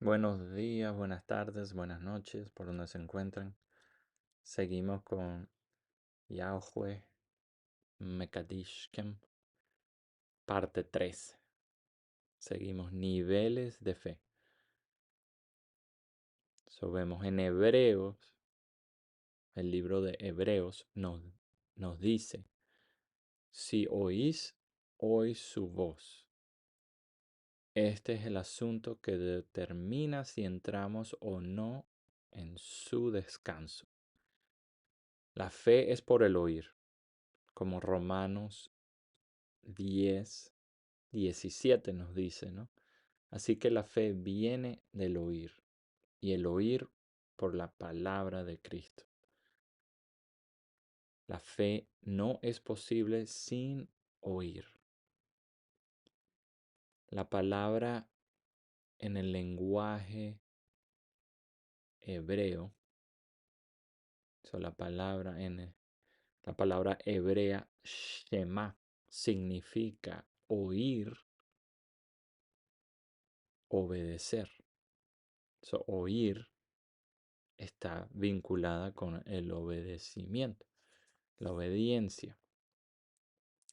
Buenos días, buenas tardes, buenas noches, por donde se encuentran. Seguimos con Yahweh Mekadishkem, parte 3. Seguimos niveles de fe. Vemos en Hebreos, el libro de Hebreos nos dice, si oís hoy su voz. Este es el asunto que determina si entramos o no en su descanso. La fe es por el oír, como Romanos 10:17 nos dice, ¿no? Así que la fe viene del oír y el oír por la palabra de Cristo. La fe no es posible sin oír. La palabra en el lenguaje hebreo, la palabra hebrea Shema significa oír, obedecer. Oír está vinculada con el obedecimiento, la obediencia.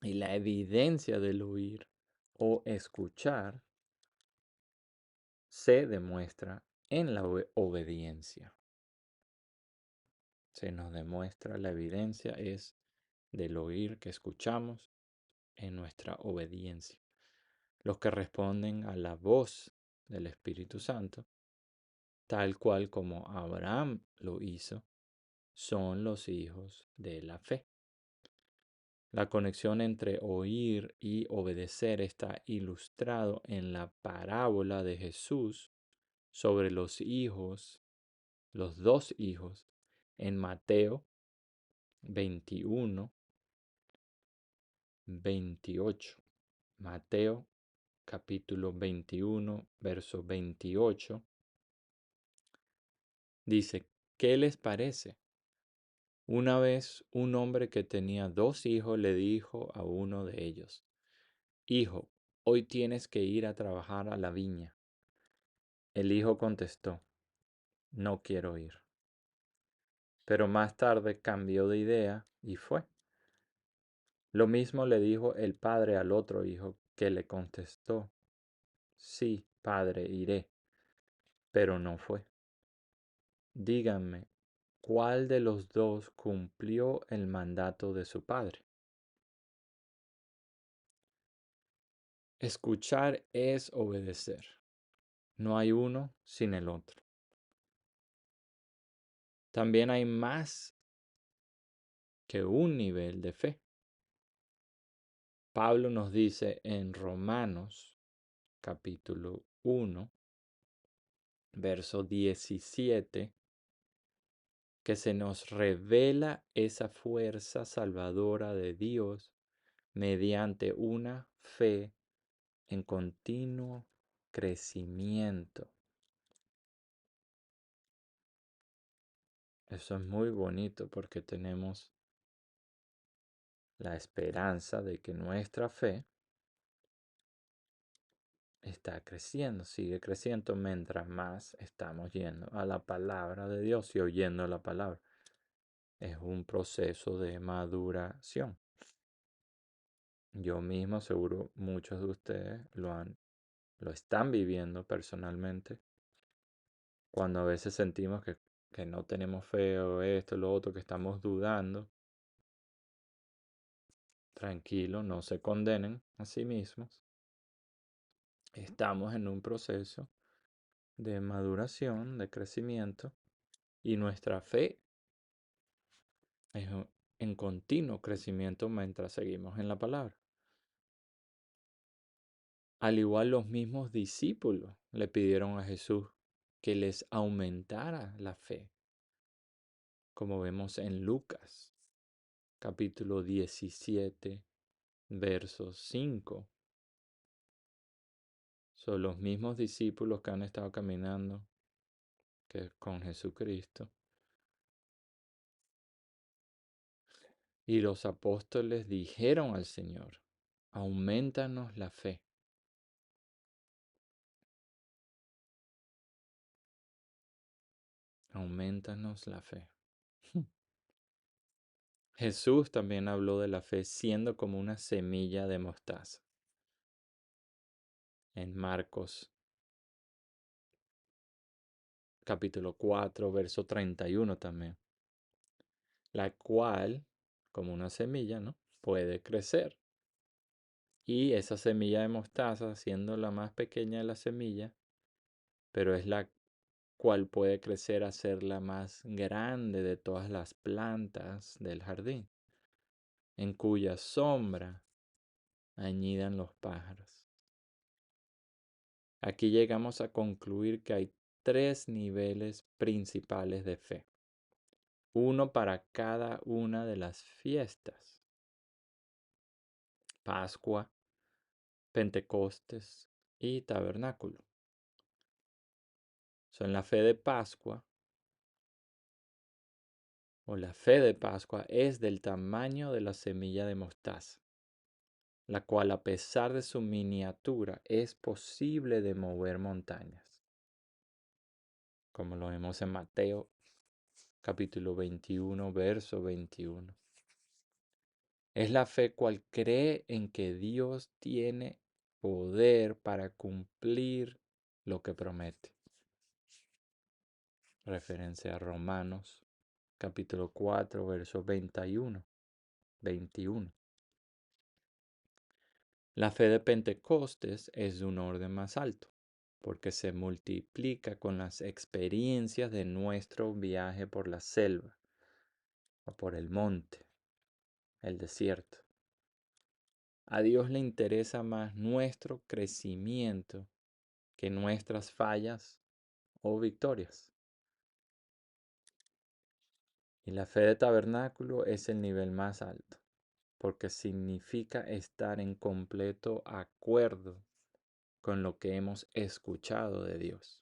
Y la evidencia del oír o escuchar se demuestra en la obediencia. Se nos demuestra la evidencia es del oír que escuchamos en nuestra obediencia. Los que responden a la voz del Espíritu Santo, tal cual como Abraham lo hizo, son los hijos de la fe. La conexión entre oír y obedecer está ilustrado en la parábola de Jesús sobre los dos hijos, en Mateo 21:28. Mateo capítulo 21, verso 28. Dice, ¿qué les parece? Una vez un hombre que tenía 2 hijos le dijo a uno de ellos, Hijo, hoy tienes que ir a trabajar a la viña. El hijo contestó, no quiero ir. Pero más tarde cambió de idea y fue. Lo mismo le dijo el padre al otro hijo, que le contestó, sí, padre, iré. Pero no fue. Díganme, ¿cuál de los dos cumplió el mandato de su padre? Escuchar es obedecer. No hay uno sin el otro. También hay más que un nivel de fe. Pablo nos dice en Romanos capítulo 1, verso 17, que se nos revela esa fuerza salvadora de Dios mediante una fe en continuo crecimiento. Eso es muy bonito porque tenemos la esperanza de que nuestra fe está creciendo, sigue creciendo mientras más estamos yendo a la palabra de Dios y oyendo la palabra. Es un proceso de maduración. Yo mismo, seguro muchos de ustedes lo están viviendo personalmente. Cuando a veces sentimos que no tenemos fe o esto, lo otro, que estamos dudando, tranquilo, no se condenen a sí mismos. Estamos en un proceso de maduración, de crecimiento, y nuestra fe es en continuo crecimiento mientras seguimos en la palabra. Al igual los mismos discípulos le pidieron a Jesús que les aumentara la fe, como vemos en Lucas capítulo 17, verso 5. Son los mismos discípulos que han estado caminando con Jesucristo. Y los apóstoles dijeron al Señor, aumentanos la fe. aumentanos la fe. Jesús también habló de la fe siendo como una semilla de mostaza. En Marcos capítulo 4, verso 31 también. La cual, como una semilla, ¿no? Puede crecer. Y esa semilla de mostaza, siendo la más pequeña de la semilla, pero es la cual puede crecer a ser la más grande de todas las plantas del jardín, en cuya sombra añidan los pájaros. Aquí llegamos a concluir que hay tres niveles principales de fe, uno para cada una de las fiestas: Pascua, Pentecostes y Tabernáculo. En la fe de Pascua, o la fe de Pascua, es del tamaño de la semilla de mostaza, la cual, a pesar de su miniatura, es posible de mover montañas, como lo vemos en Mateo capítulo 21, verso 21. Es la fe cual cree en que Dios tiene poder para cumplir lo que promete. Referencia a Romanos capítulo 4, verso 21. La fe de Pentecostes es de un orden más alto, porque se multiplica con las experiencias de nuestro viaje por la selva, o por el monte, el desierto. A Dios le interesa más nuestro crecimiento que nuestras fallas o victorias. Y la fe de tabernáculo es el nivel más alto, porque significa estar en completo acuerdo con lo que hemos escuchado de Dios.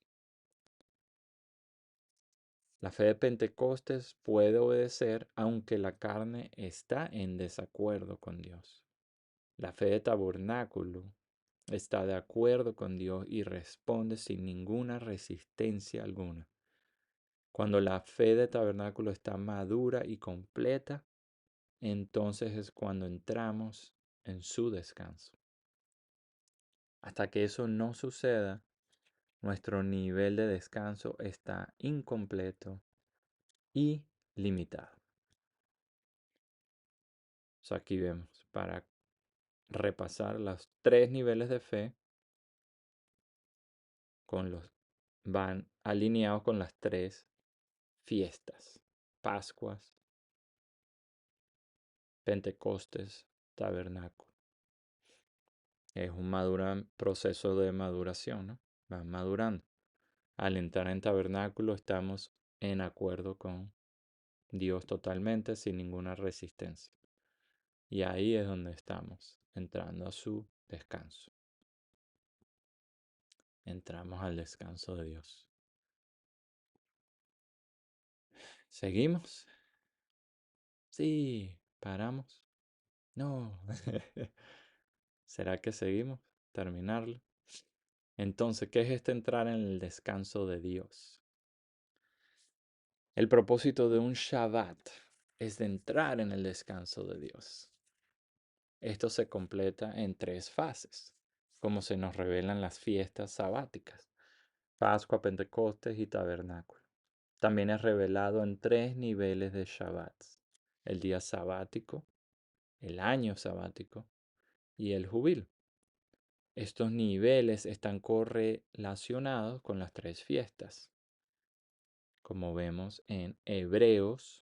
La fe de Pentecostes puede obedecer aunque la carne está en desacuerdo con Dios. La fe de tabernáculo está de acuerdo con Dios y responde sin ninguna resistencia alguna. Cuando la fe de tabernáculo está madura y completa, entonces es cuando entramos en su descanso. Hasta que eso no suceda, nuestro nivel de descanso está incompleto y limitado. Aquí vemos, para repasar, los tres niveles de fe van alineados con las tres fiestas: Pascuas, Pentecostes, Tabernáculo. Es un proceso de maduración, ¿no? Van madurando. Al entrar en tabernáculo estamos en acuerdo con Dios totalmente, sin ninguna resistencia. Y ahí es donde estamos entrando a su descanso. Entramos al descanso de Dios. ¿Seguimos? Sí, paramos. No. ¿Será que seguimos? Terminarlo. Entonces, ¿qué es este entrar en el descanso de Dios? El propósito de un Shabbat es de entrar en el descanso de Dios. Esto se completa en tres fases, como se nos revelan las fiestas sabáticas: Pascua, Pentecostes y Tabernáculo. También es revelado en tres niveles de Shabbats: el día sabático, el año sabático y el jubilo. Estos niveles están correlacionados con las tres fiestas, como vemos en Hebreos,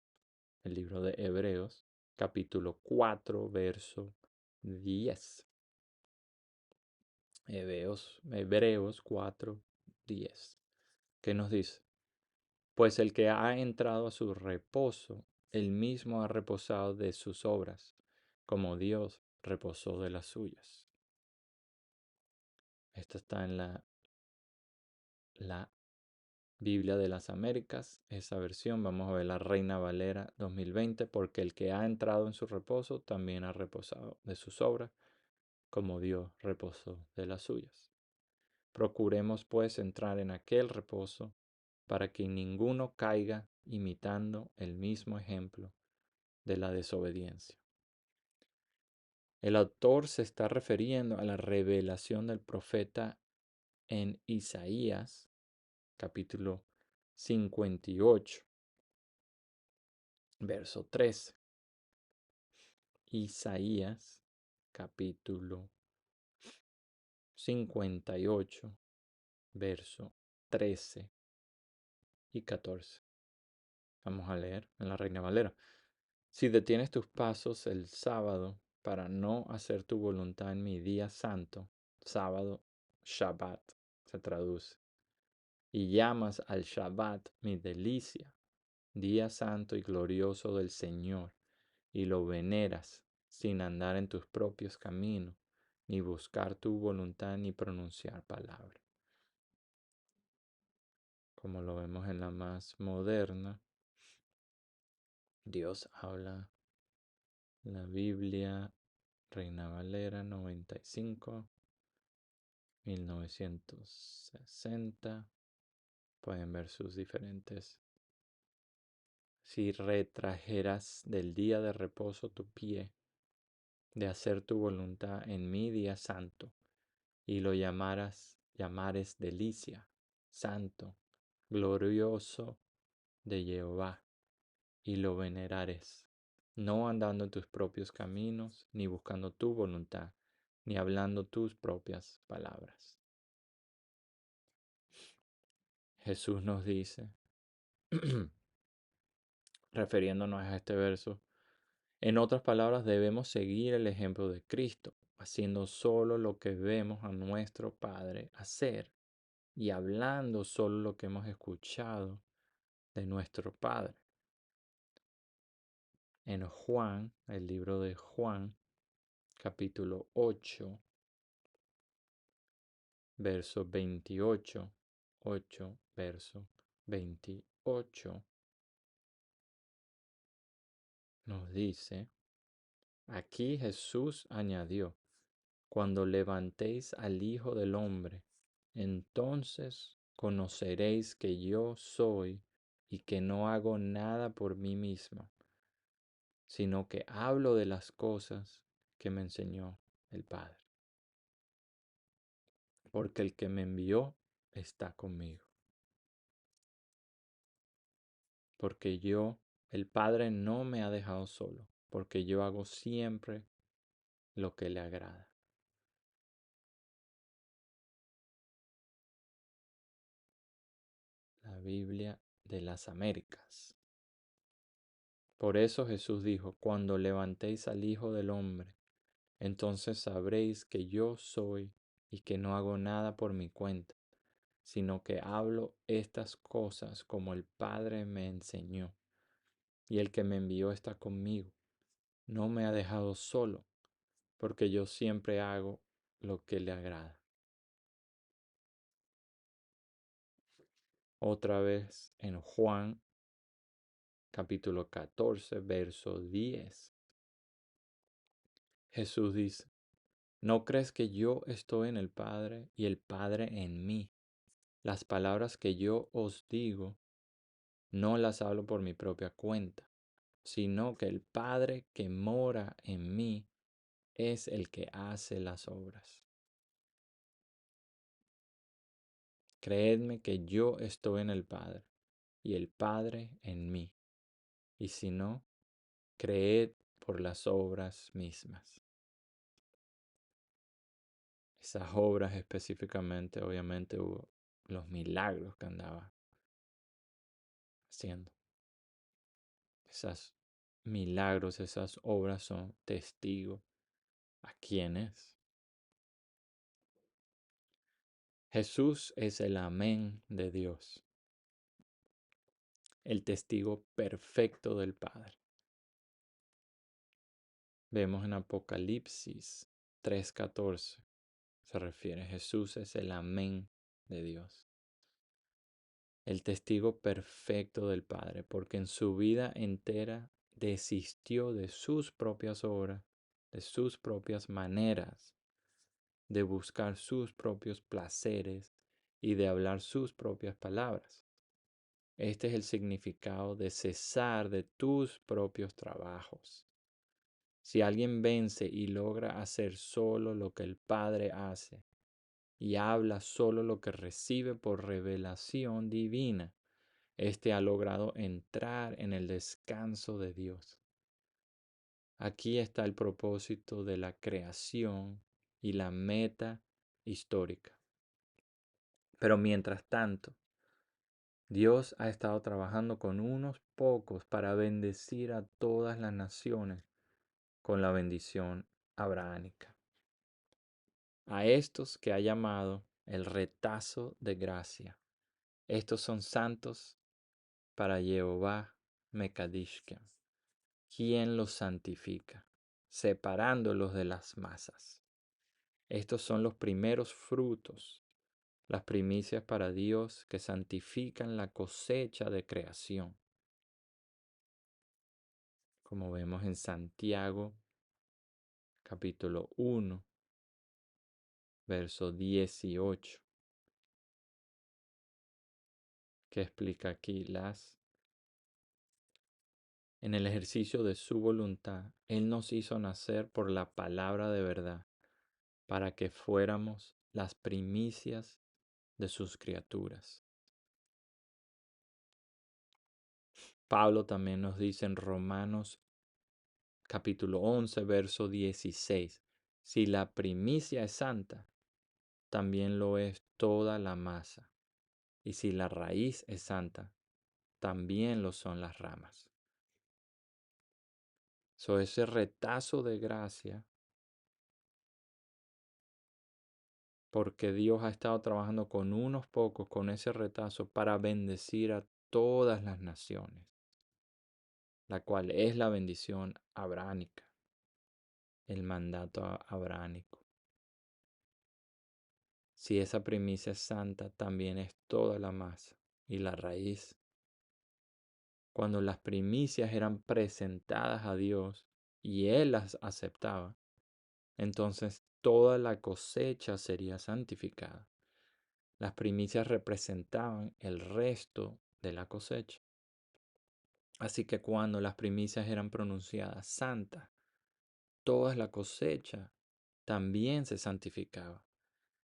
el libro de Hebreos, capítulo 4, verso 10. Hebreos 4, 10. ¿Qué nos dice? Pues el que ha entrado a su reposo, él mismo ha reposado de sus obras, como Dios reposó de las suyas. Esto está en la Biblia de las Américas, esa versión. Vamos a ver la Reina Valera 2020, porque el que ha entrado en su reposo también ha reposado de sus obras, como Dios reposó de las suyas. Procuremos pues entrar en aquel reposo para que ninguno caiga imitando el mismo ejemplo de la desobediencia. El autor se está refiriendo a la revelación del profeta en Isaías, capítulo 58, verso 13. Isaías, capítulo 58, verso 13 y 14. Vamos a leer en la Reina Valera. Si detienes tus pasos el sábado para no hacer tu voluntad en mi día santo, sábado, Shabbat, se traduce, y llamas al Shabbat mi delicia, día santo y glorioso del Señor, y lo veneras sin andar en tus propios caminos, ni buscar tu voluntad, ni pronunciar palabra. Como lo vemos en la más moderna, Dios habla, la Biblia, Reina Valera 95, 1960. Pueden ver sus diferentes. Si retrajeras del día de reposo tu pie, de hacer tu voluntad en mi día santo, y lo llamares delicia, santo, glorioso de Jehová, y lo venerares, no andando en tus propios caminos, ni buscando tu voluntad, ni hablando tus propias palabras. Jesús nos dice, refiriéndonos a este verso, en otras palabras, debemos seguir el ejemplo de Cristo, haciendo solo lo que vemos a nuestro Padre hacer y hablando solo lo que hemos escuchado de nuestro Padre. En Juan, el libro de Juan, capítulo 8, verso 28, 8, verso 28, nos dice, aquí Jesús añadió, cuando levantéis al Hijo del Hombre, entonces conoceréis que yo soy y que no hago nada por mí mismo, sino que hablo de las cosas que me enseñó el Padre. Porque el que me envió está conmigo. Porque el Padre no me ha dejado solo, porque yo hago siempre lo que le agrada. La Biblia de las Américas. Por eso Jesús dijo, cuando levantéis al Hijo del Hombre, entonces sabréis que yo soy y que no hago nada por mi cuenta, sino que hablo estas cosas como el Padre me enseñó, y el que me envió está conmigo. No me ha dejado solo, porque yo siempre hago lo que le agrada. Otra vez en Juan capítulo 14, verso 10. Jesús dice, ¿no crees que yo estoy en el Padre y el Padre en mí? Las palabras que yo os digo, no las hablo por mi propia cuenta, sino que el Padre que mora en mí es el que hace las obras. Creedme que yo estoy en el Padre y el Padre en mí. Y si no, creed por las obras mismas. Esas obras específicamente, obviamente, hubo los milagros que andaba haciendo. Esos milagros, esas obras son testigos. ¿A quién es? Jesús es el amén de Dios, el testigo perfecto del Padre. Vemos en Apocalipsis 3:14, se refiere, Jesús es el amén de Dios, el testigo perfecto del Padre, porque en su vida entera desistió de sus propias obras, de sus propias maneras, de buscar sus propios placeres y de hablar sus propias palabras. Este es el significado de cesar de tus propios trabajos. Si alguien vence y logra hacer solo lo que el Padre hace y habla solo lo que recibe por revelación divina, éste ha logrado entrar en el descanso de Dios. Aquí está el propósito de la creación y la meta histórica. Pero mientras tanto, Dios ha estado trabajando con unos pocos para bendecir a todas las naciones con la bendición abrahámica. A estos que ha llamado el retazo de gracia. Estos son santos para Jehová Mekadishkem, quien los santifica, separándolos de las masas. Estos son los primeros frutos, las primicias para Dios que santifican la cosecha de creación. Como vemos en Santiago, capítulo 1, verso 18, que explica aquí en el ejercicio de su voluntad, Él nos hizo nacer por la palabra de verdad, para que fuéramos las primicias de sus criaturas. Pablo también nos dice en Romanos capítulo 11, verso 16, si la primicia es santa, también lo es toda la masa, y si la raíz es santa, también lo son las ramas. Ese retazo de gracia, porque Dios ha estado trabajando con unos pocos, con ese retazo, para bendecir a todas las naciones, la cual es la bendición abrahámica, el mandato abrahámico. Si esa primicia es santa, también es toda la masa y la raíz. Cuando las primicias eran presentadas a Dios y Él las aceptaba, entonces toda la cosecha sería santificada. Las primicias representaban el resto de la cosecha. Así que cuando las primicias eran pronunciadas santas, toda la cosecha también se santificaba,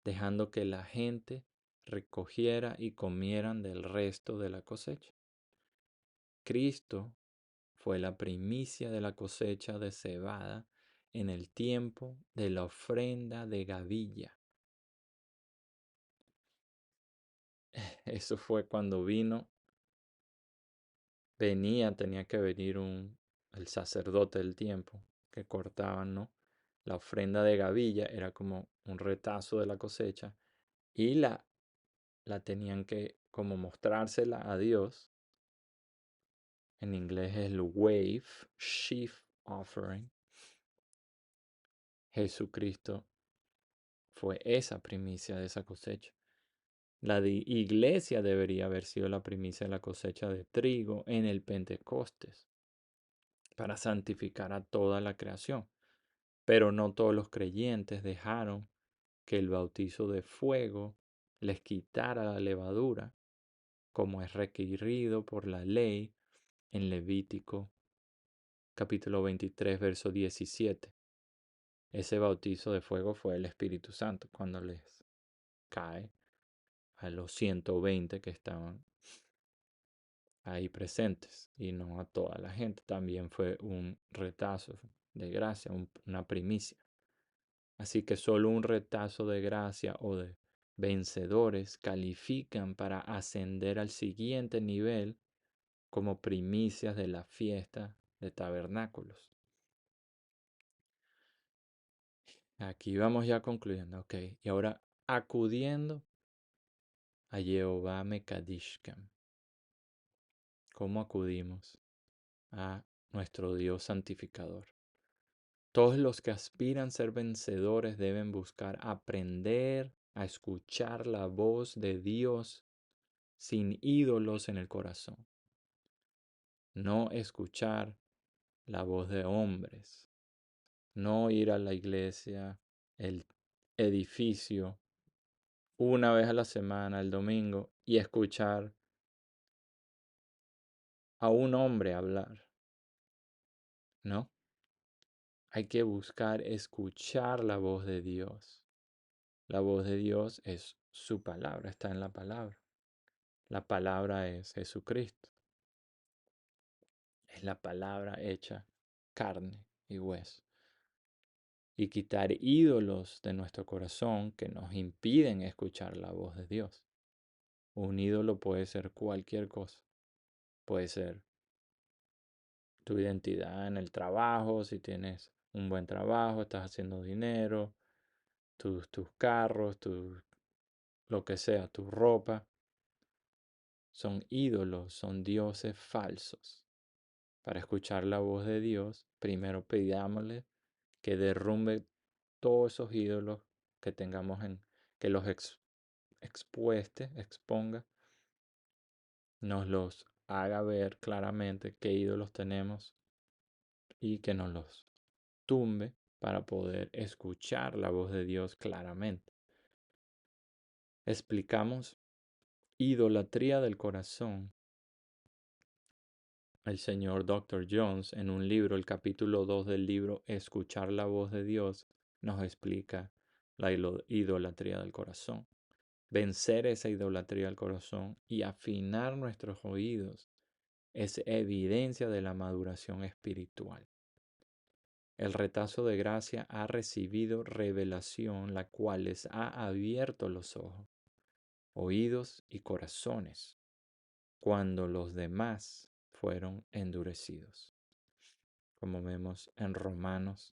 dejando que la gente recogiera y comieran del resto de la cosecha. Cristo fue la primicia de la cosecha de cebada en el tiempo de la ofrenda de gavilla. Eso fue cuando tenía que venir el sacerdote del tiempo, que cortaban, ¿no? La ofrenda de gavilla era como un retazo de la cosecha y la tenían que como mostrársela a Dios. En inglés es el wave, sheaf offering. Jesucristo fue esa primicia de esa cosecha. La iglesia debería haber sido la primicia de la cosecha de trigo en el Pentecostés para santificar a toda la creación. Pero no todos los creyentes dejaron que el bautizo de fuego les quitara la levadura, como es requerido por la ley en Levítico capítulo 23, verso 17. Ese bautizo de fuego fue el Espíritu Santo cuando les cae a los 120 que estaban ahí presentes y no a toda la gente. También fue un retazo de gracia, una primicia. Así que solo un retazo de gracia o de vencedores califican para ascender al siguiente nivel como primicias de la fiesta de tabernáculos. Aquí vamos ya concluyendo, ok. Y ahora acudiendo a Jehová Mekadishkem. ¿Cómo acudimos a nuestro Dios santificador? Todos los que aspiran a ser vencedores deben buscar aprender a escuchar la voz de Dios sin ídolos en el corazón. No escuchar la voz de hombres. No ir a la iglesia, el edificio, una vez a la semana, el domingo, y escuchar a un hombre hablar, ¿no? Hay que buscar escuchar la voz de Dios. La voz de Dios es su palabra, está en la palabra. La palabra es Jesucristo. Es la palabra hecha carne y hueso. Y quitar ídolos de nuestro corazón que nos impiden escuchar la voz de Dios. Un ídolo puede ser cualquier cosa. Puede ser tu identidad en el trabajo, si tienes un buen trabajo, estás haciendo dinero, tus carros, lo que sea, tu ropa. Son ídolos, son dioses falsos. Para escuchar la voz de Dios, primero pidámosle que derrumbe todos esos ídolos que tengamos que los exponga, nos los haga ver claramente qué ídolos tenemos y que nos los tumbe para poder escuchar la voz de Dios claramente. Explicamos idolatría del corazón. El señor Dr. Jones, en un libro, el capítulo 2 del libro Escuchar la voz de Dios, nos explica la idolatría del corazón. Vencer esa idolatría del corazón y afinar nuestros oídos es evidencia de la maduración espiritual. El retazo de gracia ha recibido revelación, la cual les ha abierto los ojos, oídos y corazones, cuando los demás fueron endurecidos. Como vemos en Romanos,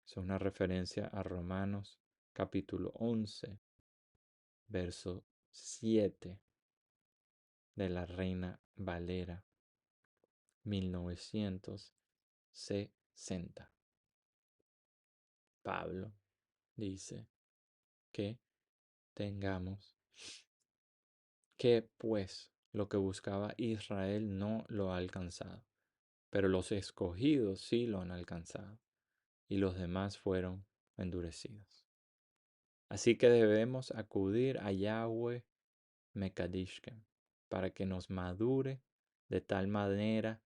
es una referencia a Romanos capítulo 11, verso 7 de la Reina Valera 1960. Pablo dice que tengamos que, pues, lo que buscaba Israel no lo ha alcanzado, pero los escogidos sí lo han alcanzado, y los demás fueron endurecidos. Así que debemos acudir a Yahweh Mekadishkem para que nos madure de tal manera,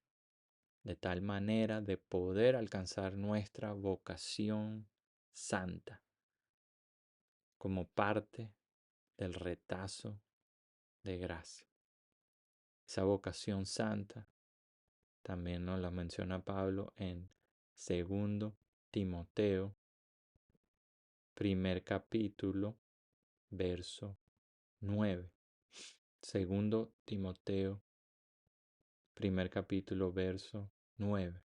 de poder alcanzar nuestra vocación santa como parte del retazo de gracia. Esa vocación santa también nos la menciona Pablo en 2 Timoteo, primer capítulo, verso 9. 2 Timoteo, primer capítulo, verso 9.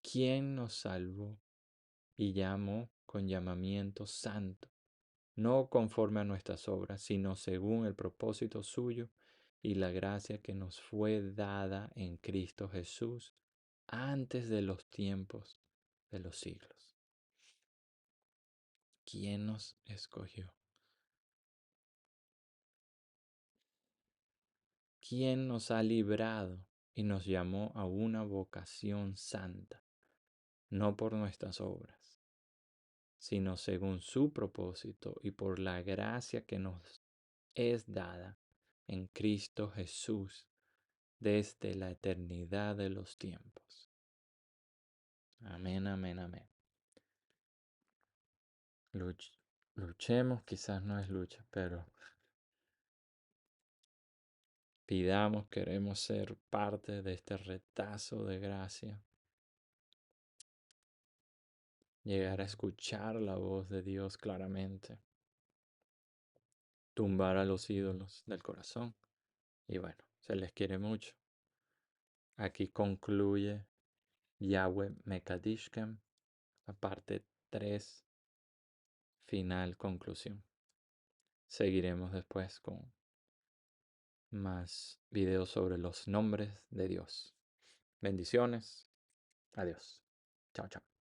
¿Quién nos salvó y llamó con llamamiento santo, no conforme a nuestras obras, sino según el propósito suyo y la gracia que nos fue dada en Cristo Jesús antes de los tiempos de los siglos? ¿Quién nos escogió? ¿Quién nos ha librado y nos llamó a una vocación santa, no por nuestras obras, sino según su propósito y por la gracia que nos es dada en Cristo Jesús desde la eternidad de los tiempos? Amén, amén, amén. Luchemos, quizás no es lucha, pero pidamos, queremos ser parte de este retazo de gracia, llegar a escuchar la voz de Dios claramente, tumbar a los ídolos del corazón. Y bueno, se les quiere mucho. Aquí concluye Yahweh Mekadishkem, la parte 3, final, conclusión. Seguiremos después con más videos sobre los nombres de Dios. Bendiciones. Adiós. Chao, chao.